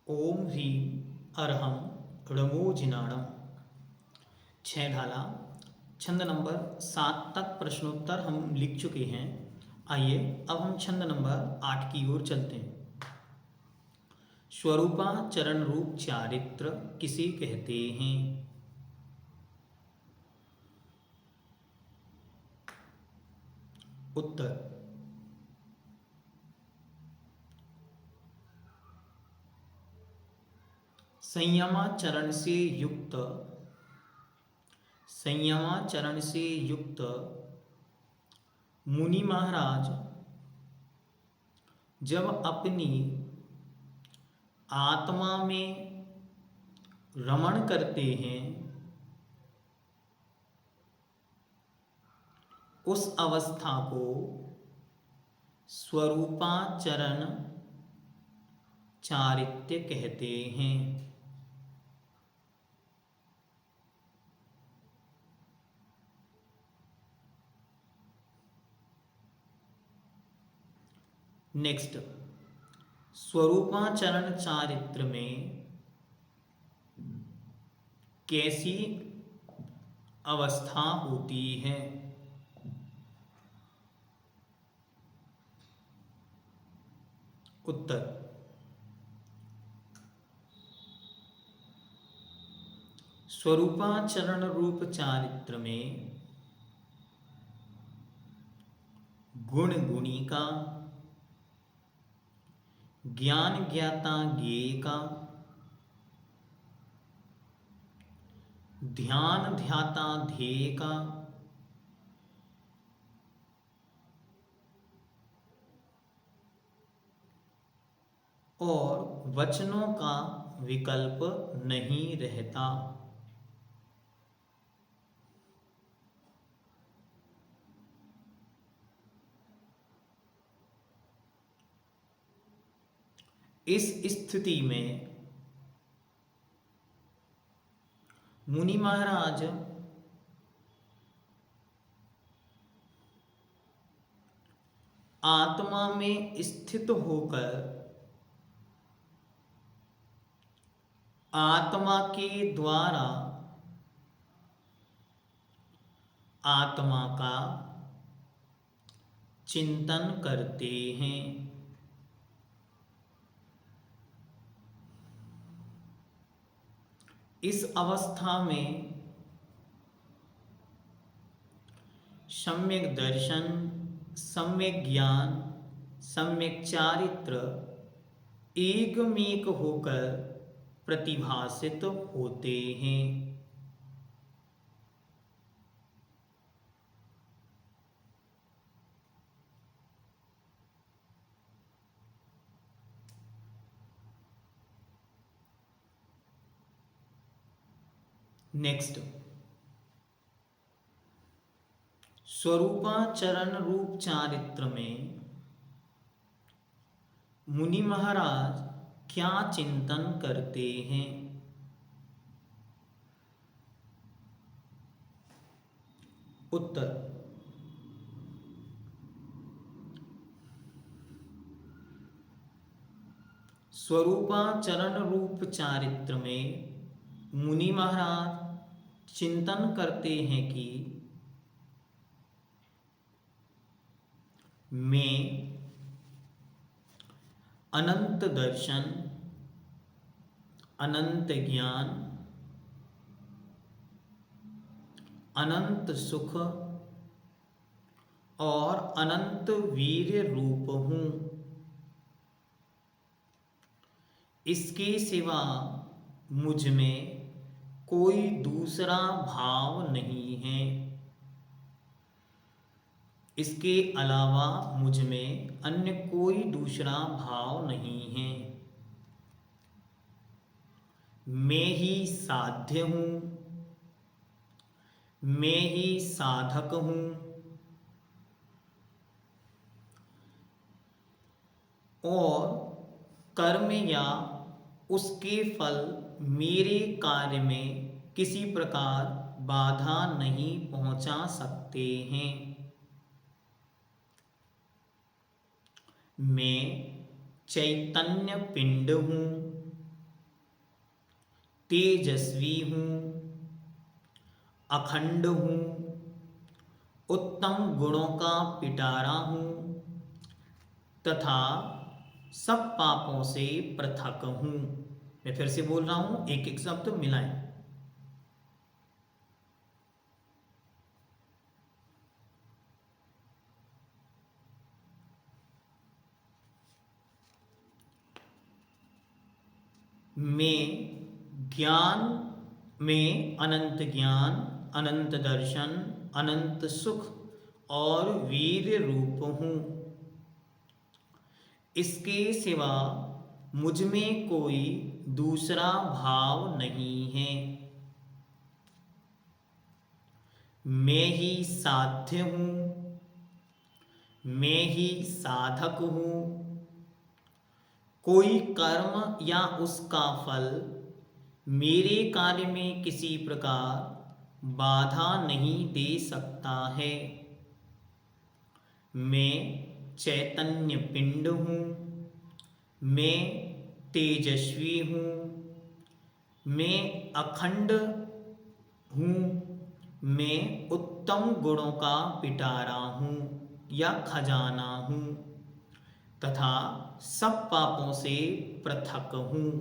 ओम ह्रीं अरहम णमोजिनाणम। छः ढाला छंद नंबर 7 तक प्रश्नोत्तर हम लिख चुके हैं। आइए अब हम छंद नंबर 8 की ओर चलते हैं। स्वरूपा चरण रूप चारित्र किसे कहते हैं? उत्तर संयमाचरण से युक्त मुनि महाराज जब अपनी आत्मा में रमण करते हैं उस अवस्था को स्वरूपाचरण चारित्र्य कहते हैं। नेक्स्ट, स्वरूपाचरण चारित्र में कैसी अवस्था होती है? उत्तर स्वरूपाचरण रूप चारित्र में गुण गुणी का, ज्ञान ज्ञाता ज्ञेय का, ध्यान ध्याता ध्येय का, और वचनों का विकल्प नहीं रहता। इस स्थिति में मुनि महाराज आत्मा में स्थित होकर आत्मा के द्वारा आत्मा का चिंतन करते हैं। इस अवस्था में सम्यक दर्शन, सम्यक ज्ञान, सम्यक चारित्र एकमेक होकर प्रतिभासित होते हैं। नेक्स्ट, स्वरूपाचरण रूप चारित्र में मुनि महाराज क्या चिंतन करते हैं? उत्तर स्वरूपाचरण रूप चारित्र में मुनि महाराज चिंतन करते हैं कि मैं अनंत दर्शन, अनंत ज्ञान, अनंत सुख और अनंत वीर्य रूप हूं। इसके सिवा मुझ में कोई दूसरा भाव नहीं है। इसके अलावा मुझ में अन्य कोई दूसरा भाव नहीं है। मैं ही साध्य हूं, मैं ही साधक हूं और कर्म या उसके फल मेरे कार्य में किसी प्रकार बाधा नहीं पहुंचा सकते हैं। मैं चैतन्य पिंड हूं, तेजस्वी हूँ, अखंड हूँ, उत्तम गुणों का पिटारा हूँ तथा सब पापों से पृथक हूँ। मैं फिर से बोल रहा हूँ, एक एक शब्द मिलाएं। मैं ज्ञान में अनंत ज्ञान, अनंत दर्शन, अनंत सुख और वीर रूप हूँ। इसके सिवा मुझ में कोई दूसरा भाव नहीं है। मैं ही साध्य हूँ, मैं ही साधक हूँ। कोई कर्म या उसका फल मेरे कार्य में किसी प्रकार बाधा नहीं दे सकता है। मैं चैतन्य पिंड हूँ, मैं तेजस्वी हूँ, मैं अखंड हूँ, मैं उत्तम गुणों का पिटारा हूँ या खजाना हूँ तथा सब पापों से पृथक हूँ।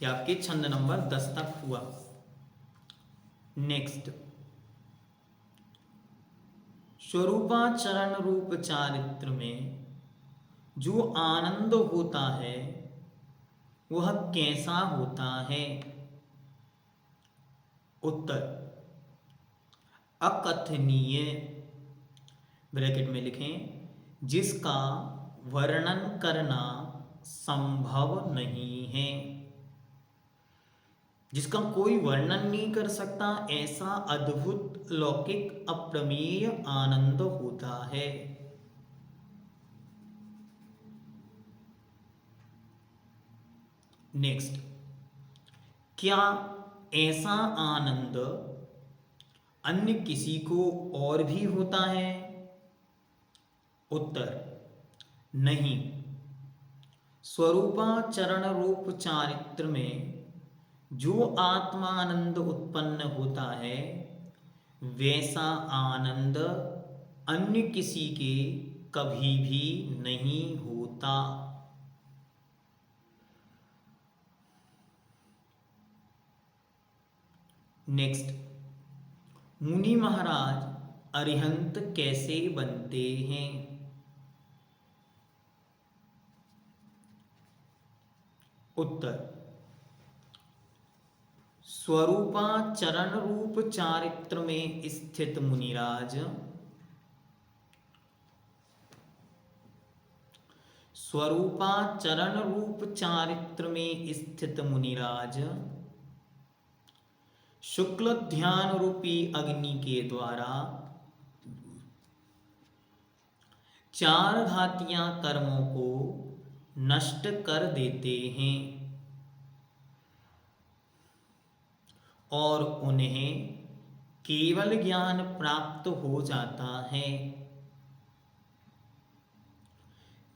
यह आपके छंद नंबर 10 तक हुआ। नेक्स्ट, स्वरूपाचरण रूप चारित्र में जो आनंद होता है वह कैसा होता है? उत्तर, अकथनीय, ब्रैकेट में लिखें, जिसका वर्णन करना संभव नहीं है, जिसका कोई वर्णन नहीं कर सकता, ऐसा अद्भुत लौकिक अप्रमेय आनंद होता है। नेक्स्ट, क्या ऐसा आनंद अन्य किसी को और भी होता है? उत्तर, नहीं। स्वरूपाचरण रूप चारित्र में जो आत्मानंद उत्पन्न होता है वैसा आनंद अन्य किसी के कभी भी नहीं होता। नेक्स्ट, मुनि महाराज अरिहंत कैसे बनते हैं? उत्तर, स्वरूपाचरण रूप चारित्र में स्थित मुनिराज स्वरूपाचरण रूप चारित्र में स्थित मुनिराज शुक्ल ध्यान रूपी अग्नि के द्वारा चार घातियां कर्मों को नष्ट कर देते हैं और उन्हें केवल ज्ञान प्राप्त हो जाता है,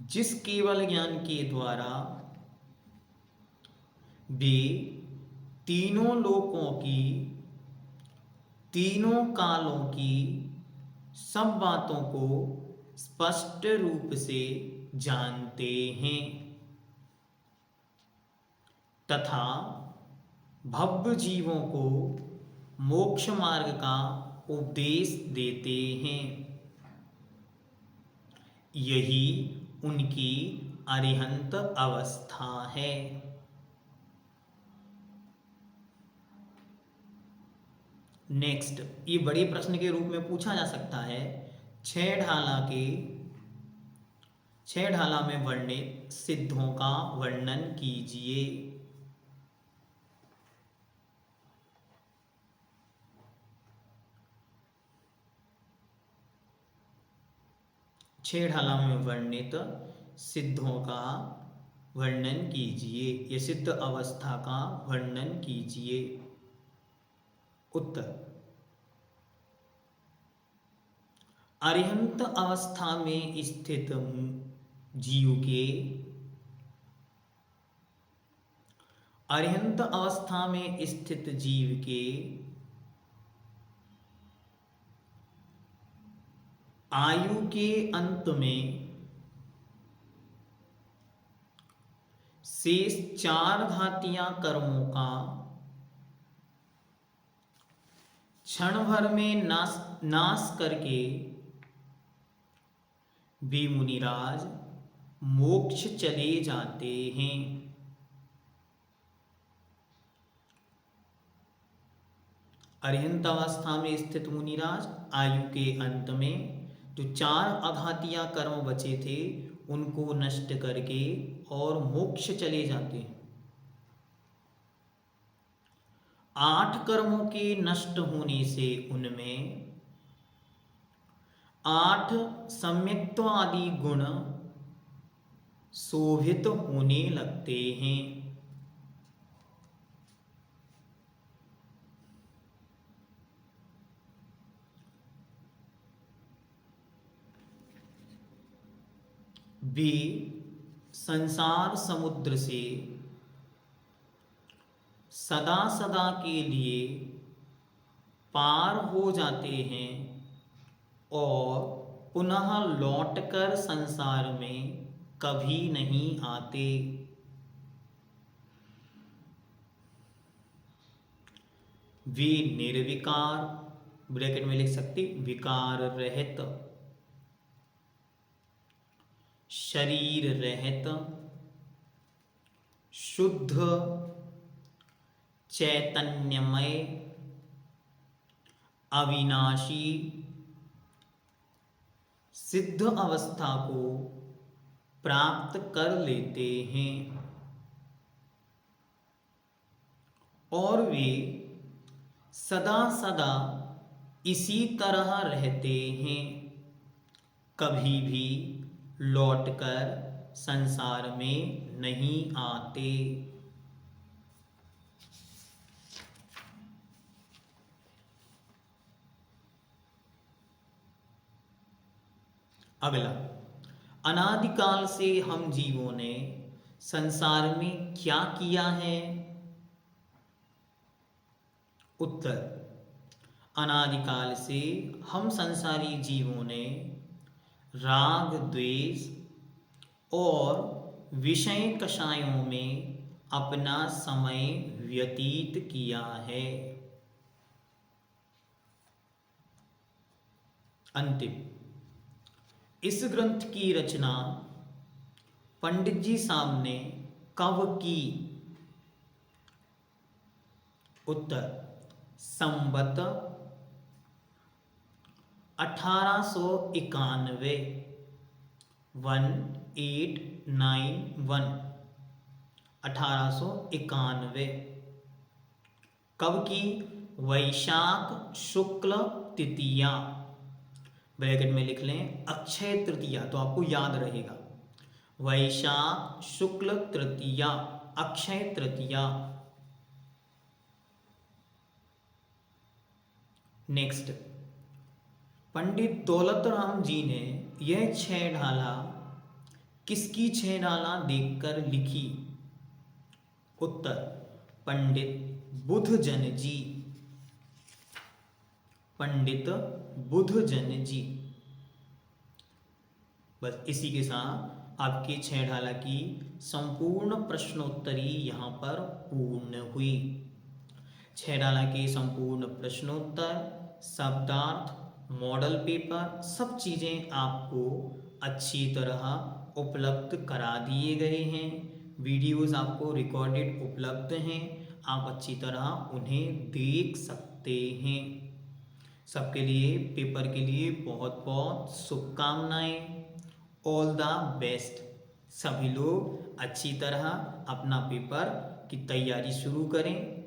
जिस केवल ज्ञान के द्वारा वे तीनों लोकों की, तीनों कालों की सब बातों को स्पष्ट रूप से जानते हैं तथा भव्य जीवों को मोक्ष मार्ग का उपदेश देते हैं। यही उनकी अरिहंत अवस्था है। नेक्स्ट, ये बड़े प्रश्न के रूप में पूछा जा सकता है। छह ढाला में वर्णित सिद्धों का वर्णन कीजिए। छह ढाला में वर्णित सिद्धों का वर्णन कीजिए या सिद्ध अवस्था का वर्णन कीजिए। उत्तर, अरिहंत अवस्था में स्थित जीव के अरिहंत अवस्था में स्थित जीव के आयु के अंत में शेष 4 घातीय कर्मों का क्षण भर में नाश करके वे मुनिराज मोक्ष चले जाते हैं। अरिहंत अवस्था में स्थित मुनिराज आयु के अंत में जो 4 अघातीय कर्म बचे थे उनको नष्ट करके और मोक्ष चले जाते हैं। 8 कर्मों के नष्ट होने से उनमें 8 सम्यक्त्व आदि गुण शोभित होने लगते हैं। वे संसार समुद्र से सदा सदा के लिए पार हो जाते हैं और पुनः लौटकर संसार में कभी नहीं आते। वे निर्विकार, ब्रैकेट में लिख सकते विकार रहित, शरीर रहित, शुद्ध, चैतन्यमय, अविनाशी सिद्ध अवस्था को प्राप्त कर लेते हैं और वे सदा सदा इसी तरह रहते हैं, कभी भी लौटकर संसार में नहीं आते। अगला, अनादिकाल से हम जीवों ने संसार में क्या किया है? उत्तर, अनादिकाल से हम संसारी जीवों ने राग द्वेष और विषय कषायों में अपना समय व्यतीत किया है। अंतिम, इस ग्रंथ की रचना पंडित जी साहब ने कब की? उत्तर, संवत 1891 1891। कब की? वैशाख शुक्ल तृतीया, ब्रैकेट में लिख लें अक्षय तृतीया, तो आपको याद रहेगा। वैशाख शुक्ल तृतीया, अक्षय तृतीया। नेक्स्ट, पंडित दौलत राम जी ने यह 6 ढाला किसकी 6 ढाला देखकर लिखी? उत्तर, पंडित बुधजन जी, पंडित बुधजन जी। बस इसी के साथ आपकी 6 ढाला की संपूर्ण प्रश्नोत्तरी यहाँ पर पूर्ण हुई। 6 ढाला के संपूर्ण प्रश्नोत्तर, शब्दार्थ, मॉडल पेपर, सब चीज़ें आपको अच्छी तरह उपलब्ध करा दिए गए हैं। वीडियोस आपको रिकॉर्डेड उपलब्ध हैं, आप अच्छी तरह उन्हें देख सकते हैं। सबके लिए, पेपर के लिए बहुत बहुत शुभकामनाएं। All the best. सभी लोग अच्छी तरह अपना पेपर की तैयारी शुरू करें।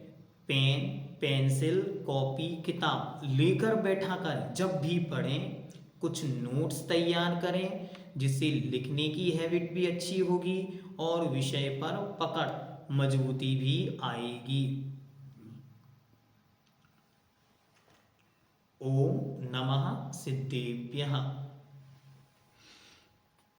पेन, पेंसिल, कॉपी, किताब लेकर बैठा कर जब भी पढ़ें कुछ नोट्स तैयार करें, जिससे लिखने की हैबिट भी अच्छी होगी और विषय पर पकड़ मजबूती भी आएगी। ओम नमः सिद्धेभ्यः।